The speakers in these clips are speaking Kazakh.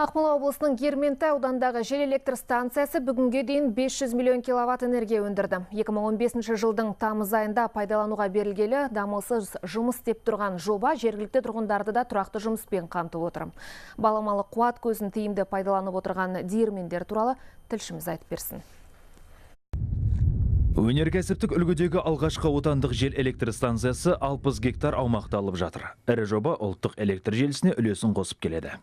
Ақмола облысының Ерментай аудандағы жел электр станциясы бүгінге дейін 500 миллион киловатт энергия өндірді. 2015 жылдың тамыз айында пайдалануға берілгелі дамылсыз жұмыс істеп тұрған жоба жергілікті тұрғындарды да тұрақты жұмыспен қамтып отыр. Баламалы қуат көзін тиімді пайдаланып отырған диірмендер туралы тілшіміз айтып берсін. Өнеркәсіптік үлгідегі алғашқы отандық жел электр станциясы 60 гектар аумақты алып жатыр. Ірі жоба ұлттық электр желісіне үлесін қосып келеді.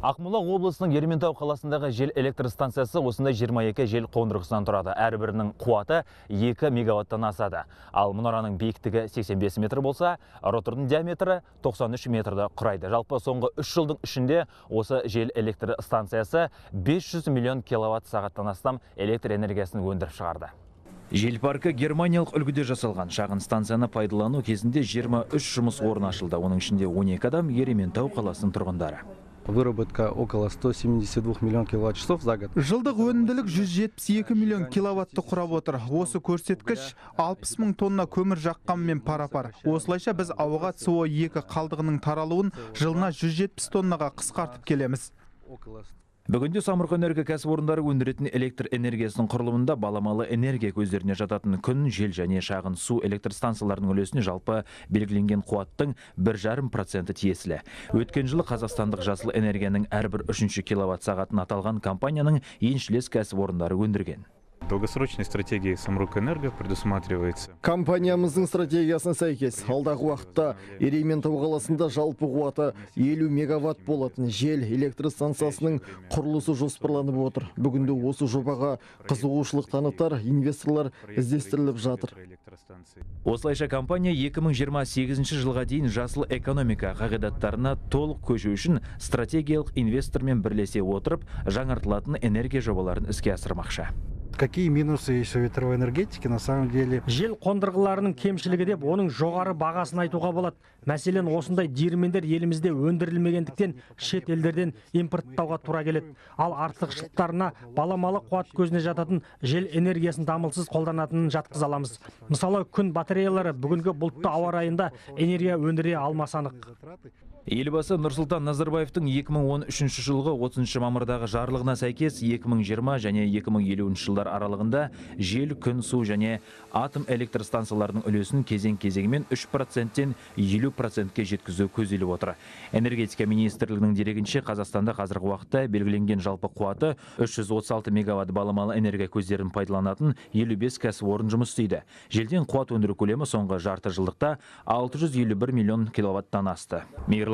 Ақмола облысының Ерментай қаласындағы жел электр станциясы осындай 22 жел қондырғысынан тұрады. Әрбірінің қуаты 2 мегаваттан асады. Ал мұнараның биіктігі 85 метр болса, ротордың диаметрі 93 метрді құрайды. Жалпы соңғы 3 жылдың ішінде осы жел электр станциясы 500 миллион киловатт сағаттан астам электр энергиясын өндіріп шығарды. Жел паркі германиялық үлгіде жасалған. Шағын станцияны пайдалану кезінде 23 жұмыс орны ашылды. Оның ішінде 12 адам Ерментай қаласының тұрғындары. Выработка около 172 миллион киловатт-часов за год. Жылдық өнімділік 172 миллион киловатты құрап отыр. Осы көрсеткіш 60 мың тонна көмір жаққанмен пара-пар. Осылайша біз ауаға СО2 қалдығының таралуын жылына 170 тоннаға қысқартып келеміз. Бүгінде самұрық-энерго кәсіпорындары өндіретін электр энергиясының құрылымында баламалы энергия көздеріне жататын күн, жел және шағын су электр станцияларының үлесіне жалпы белгіленген қуаттың 1,5% тиесілі. Өткен жылы қазақстандық жасыл энергияның әрбір 3 киловатт сағатын аталған компанияның еншілес кәсіпорындары өндірген. Долгосрочной стратегии Самұрық-энерго предусматривается. Компаниямыздың стратегиясына сәйкес, алдағы уақытта Ерейментау қаласында жалпы қуаты 50 мегаватт болатын жел электр станциясының құрылысы жоспарланып отыр. Бүгінде осы жобаға қызығушылық танытар инвесторлар іздестіріліп жатыр. Осылайша компания 2028 жылға дейін жасыл экономика қағидаттарына толық көшу үшін стратегиялық инвестормен бірлесе отырып, жаңартылатын энергия жобаларын іске асырмақшы. Какие минусы есть у ветровой энергетики на самом деле? Жел қондырғыларының кемшілігі деп, оның жоғары бағасын айтуға болады. Мәселен, осындай диірмендер елімізде өндірілмегендіктен шет елдерден импорттауға тура келеді. Ал артықшылықтарына баламалы қуат көзіне жататын жел энергиясын дамылсыз қолданатынын жатқыза аламыз. Мысалы, күн батареялары бүгінгі бұлтты ауа райында энергия өндіре алмасы анық. Елбасы Нұрсұлтан Назарбаевтың 2013 жылғы 30 мамырдағы жарлығына сәйкес 2020 және 2050 жылдар аралығында жел, күн, су және атом электр станцияларының үлесін кезең-кезеңмен 3%-тен 50%-ке жеткізу көзделіп отыр. Энергетика министрлігінің дерегінше Қазақстанда қазіргі уақытта белгіленген жалпы қуаты 336 мегаватт баламалы энергия көздерін пайдаланатын 55 кәсіпорын жұмыс істейді. Желден қуат өндіру көлемі соңғы жарты жылдықта 651 миллион киловаттан асты.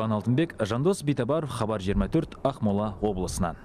Алтынбек, Жандос Битабаров, Хабар 24, Ақмола облысынан.